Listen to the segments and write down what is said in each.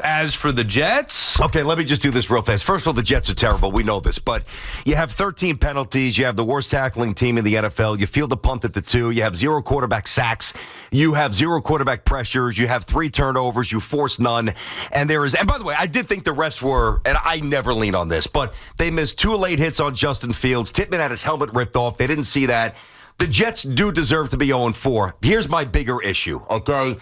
As for the Jets? Okay, let me just do this real fast. First of all, the Jets are terrible. We know this. But you have 13 penalties. You have the worst tackling team in the NFL. You field the punt at the 2. You have 0 quarterback sacks. You have 0 quarterback pressures. You have 3 turnovers. You force none. And by the way, I did think the refs were, and I never lean on this, but they missed 2 late hits on Justin Fields. Tippmann had his helmet ripped off. They didn't see that. The Jets do deserve to be 0-4. Here's my bigger issue, okay?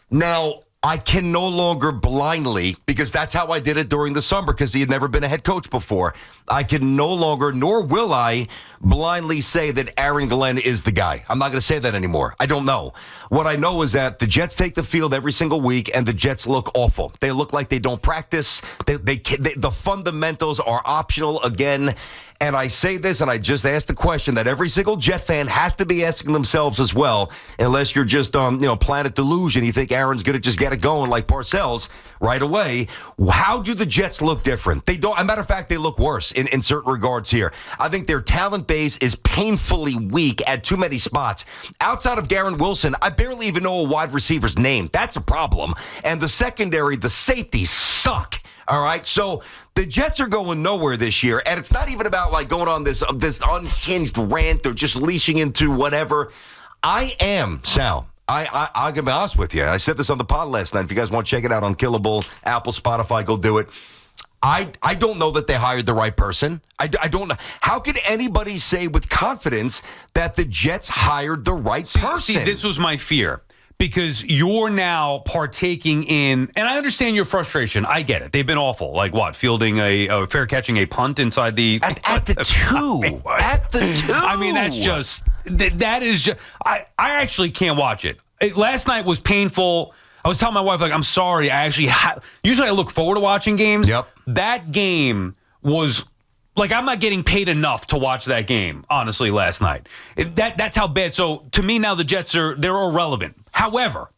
Now, I can no longer blindly, because that's how I did it during the summer, because he had never been a head coach before. I can no longer, nor will I, blindly say that Aaron Glenn is the guy. I'm not going to say that anymore. I don't know. What I know is that the Jets take the field every single week, and the Jets look awful. They look like they don't practice. The fundamentals are optional again. And I say this, and I just asked the question that every single Jet fan has to be asking themselves as well, unless you're just, Planet Delusion. You think Aaron's going to just get it going like Parcells right away. How do the Jets look different? They don't. As a matter of fact, they look worse in certain regards here. I think their talent base is painfully weak at too many spots. Outside of Garrett Wilson, I barely even know a wide receiver's name. That's a problem. And the secondary, the safeties suck. All right, so the Jets are going nowhere this year, and it's not even about like going on this unhinged rant or just leashing into whatever. I am, Sal. I'll be honest with you. I said this on the pod last night. If you guys want to check it out on Killable, Apple, Spotify, go do it. I don't know that they hired the right person. I don't know. How could anybody say with confidence that the Jets hired the right person? See, this was my fear. Because you're now partaking in, and I understand your frustration. I get it. They've been awful. Like what? Fielding fair catching a punt inside the at the 2. At the 2. I mean, that is just. I actually can't watch it. Last night was painful. I was telling my wife, like, I'm sorry. I actually usually I look forward to watching games. Yep. That game was. Like, I'm not getting paid enough to watch that game, honestly, last night. That's how bad. So, to me now, the Jets they're irrelevant. However,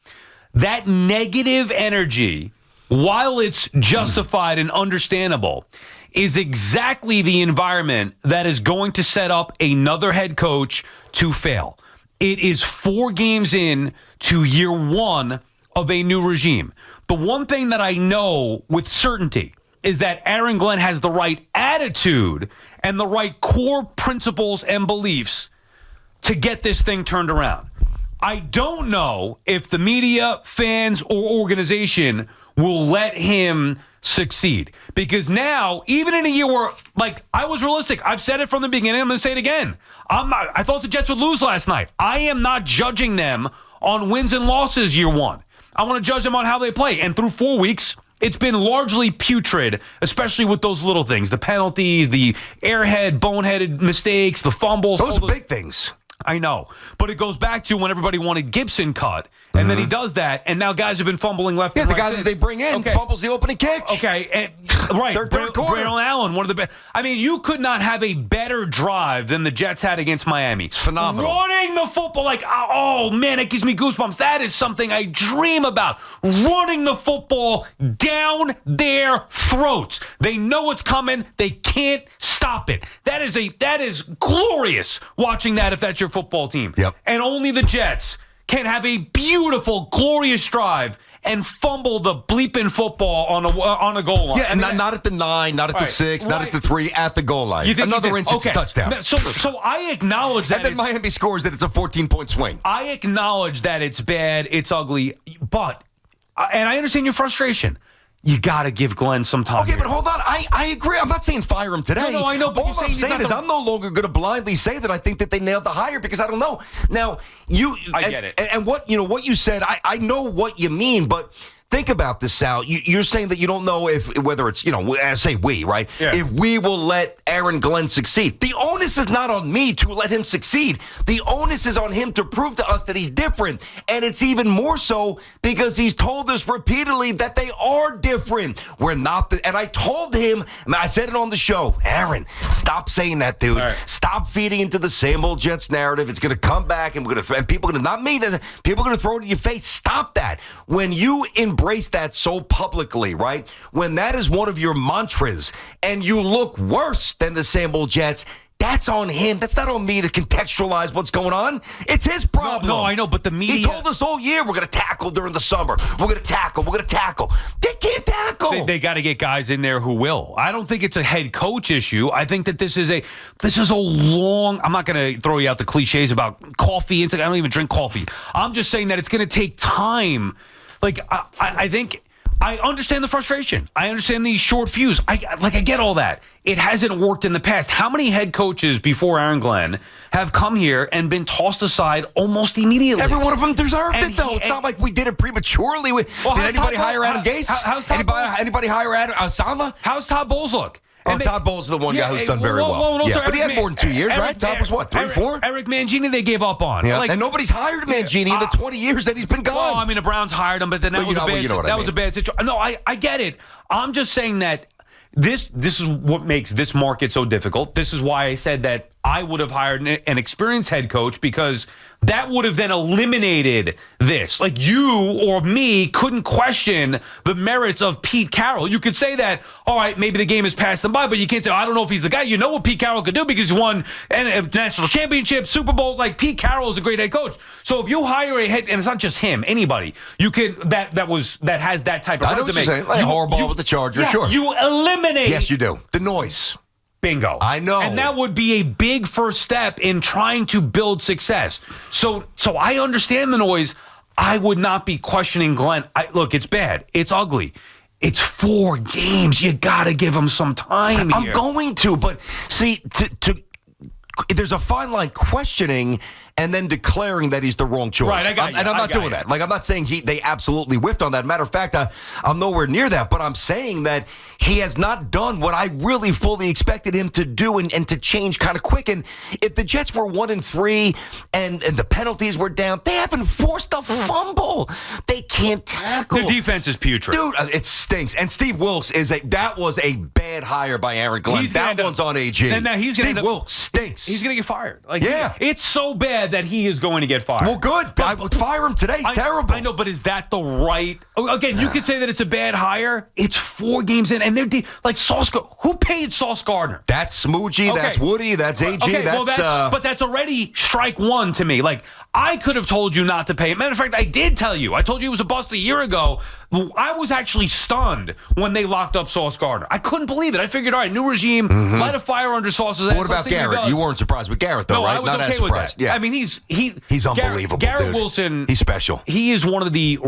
that negative energy, while it's justified and understandable, is exactly the environment that is going to set up another head coach to fail. It is 4 games in to year 1 of a new regime. The one thing that I know with certainty is that Aaron Glenn has the right attitude and the right core principles and beliefs to get this thing turned around. I don't know if the media, fans, or organization will let him succeed. Because now, even in a year where, like, I was realistic. I've said it from the beginning. I'm going to say it again. I thought the Jets would lose last night. I am not judging them on wins and losses year 1. I want to judge them on how they play. And through 4 weeks, it's been largely putrid, especially with those little things, the penalties, the airhead, boneheaded mistakes, the fumbles. Those are big things. I know. But it goes back to when everybody wanted Gibson cut, and then he does that, and now guys have been fumbling left and right. Yeah, the guy that they bring in fumbles the opening kick. Okay, right. Third quarter. Brandon Allen, one of the best. I mean, you could not have a better drive than the Jets had against Miami. It's phenomenal. Running the football, like, oh, man, it gives me goosebumps. That is something I dream about. Running the football down their throats. They know it's coming. They can't stop it. That is glorious watching that if that's your football team. Yep. And only the Jets can have a beautiful, glorious drive and fumble the bleeping football on a goal line. Yeah, and not at the 9, not at the 6, not at the 3, at the goal line. Another instance of touchdown. So I acknowledge that. And then Miami scores that it's a 14-point swing. I acknowledge that it's bad, it's ugly, but, and I understand your frustration. You got to give Glenn some time. Okay, but hold on. I agree. I'm not saying fire him today. No, I know. But all I'm saying is I'm no longer going to blindly say that I think that they nailed the hire because I don't know. Now, I get it. And what you said, I know what you mean, but think about this, Sal. You're saying that you don't know whether it's, say we, right? Yeah. If we will let Aaron Glenn succeed. The onus is not on me to let him succeed. The onus is on him to prove to us that he's different. And it's even more so because he's told us repeatedly that they are different. We're not. And I told him, I said it on the show, Aaron, stop saying that, dude. Right. Stop feeding into the same old Jets narrative. It's going to come back and and people are going to, not me, people are going to throw it in your face. Stop that. When you embrace that so publicly, right? When that is one of your mantras and you look worse than the same old Jets, That's on him. That's not on me to contextualize what's going on. It's his problem. No, I know, but the media... He told us all year we're going to tackle during the summer. We're going to tackle. We're going to tackle. They can't tackle. They got to get guys in there who will. I don't think it's a head coach issue. I think that this is a long... I'm not going to throw you out the cliches about coffee. It's like I don't even drink coffee. I'm just saying that it's going to take time. Like, I think... I understand the frustration. I understand the short fuse. I get all that. It hasn't worked in the past. How many head coaches before Aaron Glenn have come here and been tossed aside almost immediately? Every one of them deserved it, though. It's not like we did it prematurely. Did anybody hire Adam Gase? Anybody hire Adam Salva? How's Todd Bowles look? Todd Bowles is the one guy who's done very well. But he had more than 2 years, right? Todd was what, 3, 4? Eric Mangini, they gave up on. Yeah. And nobody's hired Mangini in the 20 years that he's been gone. Well, I mean, the Browns hired him, but then that was a bad situation. No, I get it. I'm just saying that this is what makes this market so difficult. This is why I said that I would have hired an experienced head coach, because that would have then eliminated this. Like, you or me couldn't question the merits of Pete Carroll. You could say that, all right, maybe the game has passed them by, but you can't say, I don't know if he's the guy. You know what Pete Carroll could do because he won national championships, Super Bowls. Like, Pete Carroll is a great head coach. So if you hire a head, and it's not just him, anybody, you can that has that type of resume. I know what you're saying. Like Harbaugh with the Chargers, sure. You eliminate. Yes, you do. The noise. Bingo. I know. And that would be a big first step in trying to build success. So I understand the noise. I would not be questioning Glenn. Look, it's bad. It's ugly. It's 4 games. You got to give him some time here. I'm going to, but see, there's a fine line questioning and then declaring that he's the wrong choice. Right, I got you. And I'm not doing that. Like, I'm not saying they absolutely whiffed on that. Matter of fact, I'm nowhere near that. But I'm saying that he has not done what I really fully expected him to do and to change kind of quick. And if the Jets were 1-3 and the penalties were down, they haven't forced a fumble. They can't tackle. The defense is putrid. Dude, it stinks. And Steve Wilkes that was a bad hire by Aaron Glenn. That one's on AG. Steve Wilkes stinks. He's going to get fired. Yeah. It's so bad that he is going to get fired. Well, good. I would fire him today. He's terrible. I know, but is that the right... Again, you could say that it's a bad hire. It's 4 games in, and they're like Sauce... Who paid Sauce Gardner? That's Smoochie. Okay. That's Woody. That's AG. Okay, but that's already strike one to me. Like, I could have told you not to pay him. Matter of fact, I did tell you. I told you he was a bust a year ago. I was actually stunned when they locked up Sauce Gardner. I couldn't believe it. I figured, all right, new regime, light a fire under Sauce's ass. What about Garrett? You weren't surprised with Garrett, though, right? I was not okay as surprised. With that. Yeah. I mean, he's unbelievable. Garrett dude. Wilson. He's special. He is one of the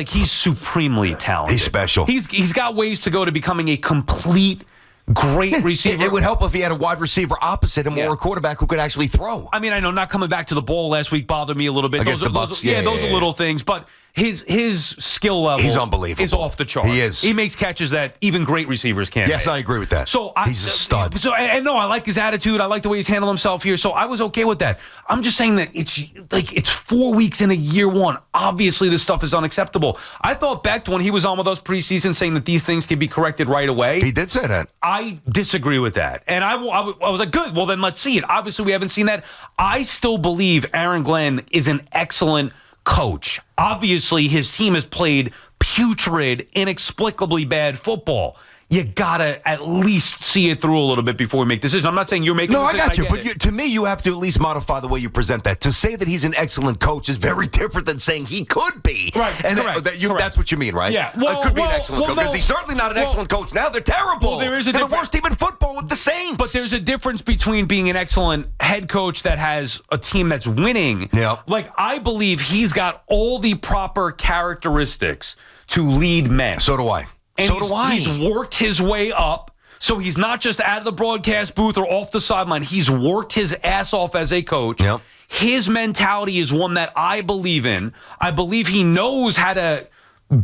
he's supremely talented. He's special. He's got ways to go to becoming a complete great receiver. It would help if he had a wide receiver opposite him or a quarterback who could actually throw. I mean, I know not coming back to the ball last week bothered me a little bit. Against the Bucs. Those are little things, but his skill level he's unbelievable. Is off the chart. He is. He makes catches that even great receivers can't Yes, make. I agree with that. He's a stud. And I like his attitude. I like the way he's handled himself here. So I was okay with that. I'm just saying that it's 4 weeks in a year one. Obviously, this stuff is unacceptable. I thought Becht, when he was on with us preseason, saying that these things can be corrected right away. He did say that. I disagree with that. And I was like, good. Well, then let's see it. Obviously, we haven't seen that. I still believe Aaron Glenn is an excellent coach. Obviously, his team has played putrid, inexplicably bad football. You gotta at least see it through a little bit before we make decisions. I'm not saying you're making. No, I got you. But to me, you have to at least modify the way you present that. To say that he's an excellent coach is very different than saying he could be. Right. And correct. That's what you mean, right? Yeah. Could be an excellent coach because he's certainly not an excellent coach now. They're terrible. Well, They're the worst team in football with the Saints. But there's a difference between being an excellent head coach that has a team that's winning. Yeah. Like, I believe he's got all the proper characteristics to lead men. So do I. And he's worked his way up. So he's not just out of the broadcast booth or off the sideline. He's worked his ass off as a coach. Yep. His mentality is one that I believe in. I believe he knows how to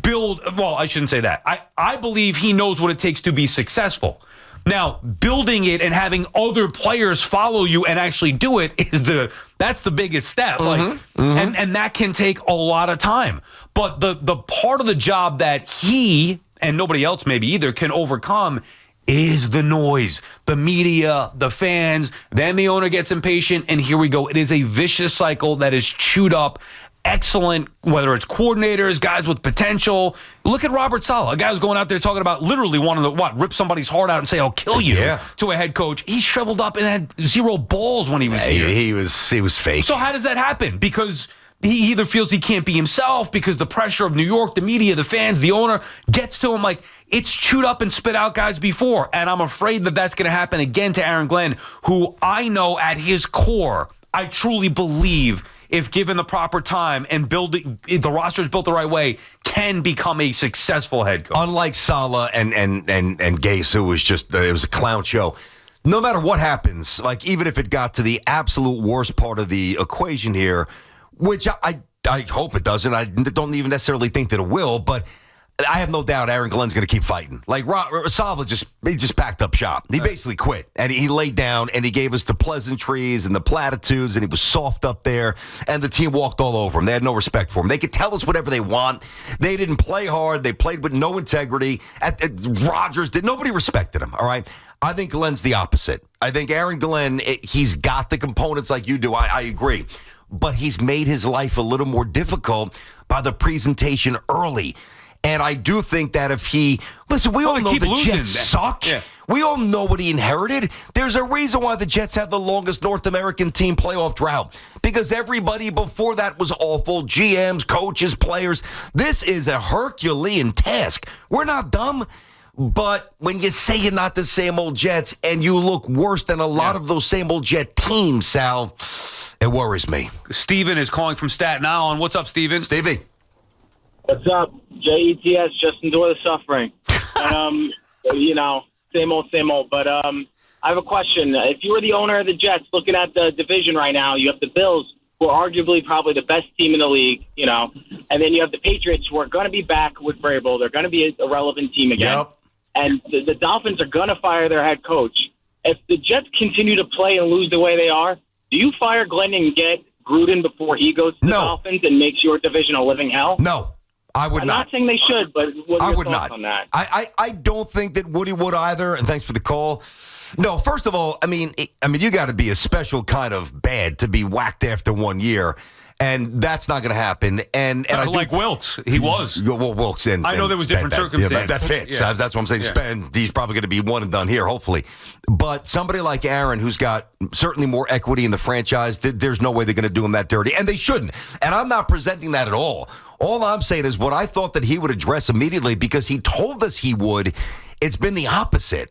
build. Well, I shouldn't say that. I believe he knows what it takes to be successful. Now, building it and having other players follow you and actually do it that's the biggest step. And that can take a lot of time. But the part of the job that he and nobody else maybe either can overcome is the noise, the media, the fans. Then the owner gets impatient, and here we go. It is a vicious cycle that is chewed up excellent, whether it's coordinators, guys with potential. Look at Robert Saleh, a guy who's going out there talking about literally wanting to rip somebody's heart out and say, "I'll kill you," to a head coach. He shriveled up and had zero balls when he was here. He was fake. So how does that happen? Because he either feels he can't be himself because the pressure of New York, the media, the fans, the owner gets to him. Like, it's chewed up and spit out guys before. And I'm afraid that that's going to happen again to Aaron Glenn, who I know at his core, I truly believe, if given the proper time and the roster is built the right way, can become a successful head coach. Unlike Saleh and Gase, who was just it was a clown show. No matter what happens, like even if it got to the absolute worst part of the equation here, which I hope it doesn't. I don't even necessarily think that it will, but I have no doubt Aaron Glenn's going to keep fighting. Like Saleh just packed up shop. He basically quit, and he laid down, and he gave us the pleasantries and the platitudes, and he was soft up there, and the team walked all over him. They had no respect for him. They could tell us whatever they want. They didn't play hard. They played with no integrity. Rodgers did. Nobody respected him, all right? I think Glenn's the opposite. I think Aaron Glenn, he's got the components like you do. I agree. But he's made his life a little more difficult by the presentation early. And I do think that if listen, we all know the Jets suck. Yeah. We all know what he inherited. There's a reason why the Jets have the longest North American team playoff drought. Because everybody before that was awful. GMs, coaches, players. This is a Herculean task. We're not dumb. But when you say you're not the same old Jets and you look worse than a lot of those same old Jet teams, Sal, it worries me. Steven is calling from Staten Island. What's up, Steven? Stevie. What's up? JETS, just enjoy the suffering. Same old. But I have a question. If you were the owner of the Jets looking at the division right now, you have the Bills, who are arguably probably the best team in the league, and then you have the Patriots, who are going to be back with Vrabel. They're going to be a relevant team again. Yep. And the Dolphins are going to fire their head coach. If the Jets continue to play and lose the way they are, do you fire Glenn and get Gruden before he goes to the Dolphins and makes your division a living hell? No, I would not. I'm not saying they should, but what are your thoughts on that? I don't think that Woody would either, and thanks for the call. No, first of all, I mean, you got to be a special kind of bad to be whacked after 1 year. And that's not going to happen. And like Wilkes, he was. Well, Wilkes, and I know there was different circumstances. Yeah, that fits. Yeah. That's what I'm saying. He's probably going to be one and done here, hopefully. But somebody like Aaron, who's got certainly more equity in the franchise, there's no way they're going to do him that dirty, and they shouldn't. And I'm not presenting that at all. All I'm saying is what I thought that he would address immediately because he told us he would. It's been the opposite.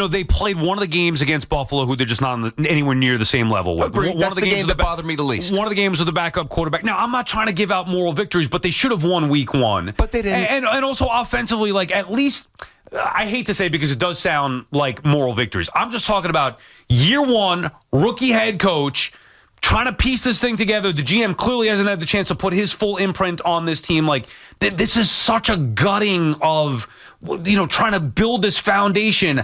They played one of the games against Buffalo, who they're just not anywhere near the same level with. Agreed. That's the game that bothered me the least. One of the games with the backup quarterback. Now, I'm not trying to give out moral victories, but they should have won week one. But they didn't. And also offensively, like at least, I hate to say it because it does sound like moral victories. I'm just talking about year one, rookie head coach, trying to piece this thing together. The GM clearly hasn't had the chance to put his full imprint on this team. Like, this is such a gutting of, trying to build this foundation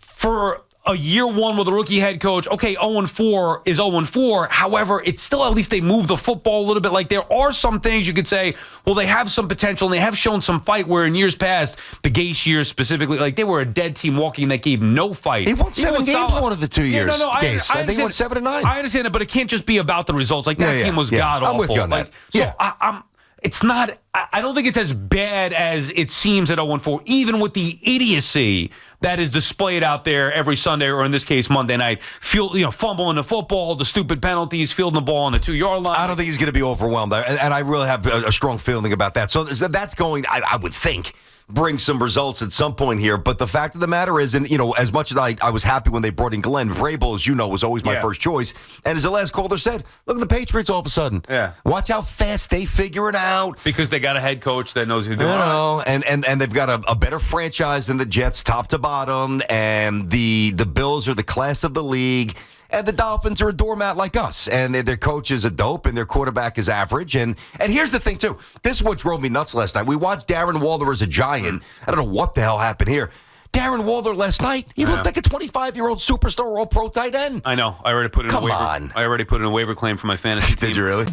for a year one with a rookie head coach. Okay, 0-4 is 0-4. However, it's still at least they move the football a little bit. Like, there are some things you could say, well, they have some potential and they have shown some fight where in years past, the Gase years specifically, like they were a dead team walking that gave no fight. They won 7 games one of the 2 years. I think they won 7 and 9. I understand it, but it can't just be about the results. Like, that team was god-awful. I'm with you on that. It's not, I don't think it's as bad as it seems at 0-4, even with the idiocy that is displayed out there every Sunday, or in this case, Monday night. Fumbling the football, the stupid penalties, fielding the ball on the 2-yard line. I don't think he's going to be overwhelmed, and I really have a strong feeling about that. So that's going, I would think, bring some results at some point here. But the fact of the matter is, and as much as I was happy when they brought in Glenn, Vrabel, as you know, was always my first choice. And as the last caller said, look at the Patriots all of a sudden. Yeah. Watch how fast they figure it out. Because they got a head coach that knows who's doing it. And they've got a better franchise than the Jets, top to bottom. And the Bills are the class of the league. And the Dolphins are a doormat like us. And their coach is a dope, and their quarterback is average. And here's the thing, too. This is what drove me nuts last night. We watched Darren Waller as a Giant. I don't know what the hell happened here. Darren Waller last night, he looked like a 25-year-old superstar all-pro tight end. I know. I already put in Come on. I already put in a waiver claim for my fantasy team. Did you really?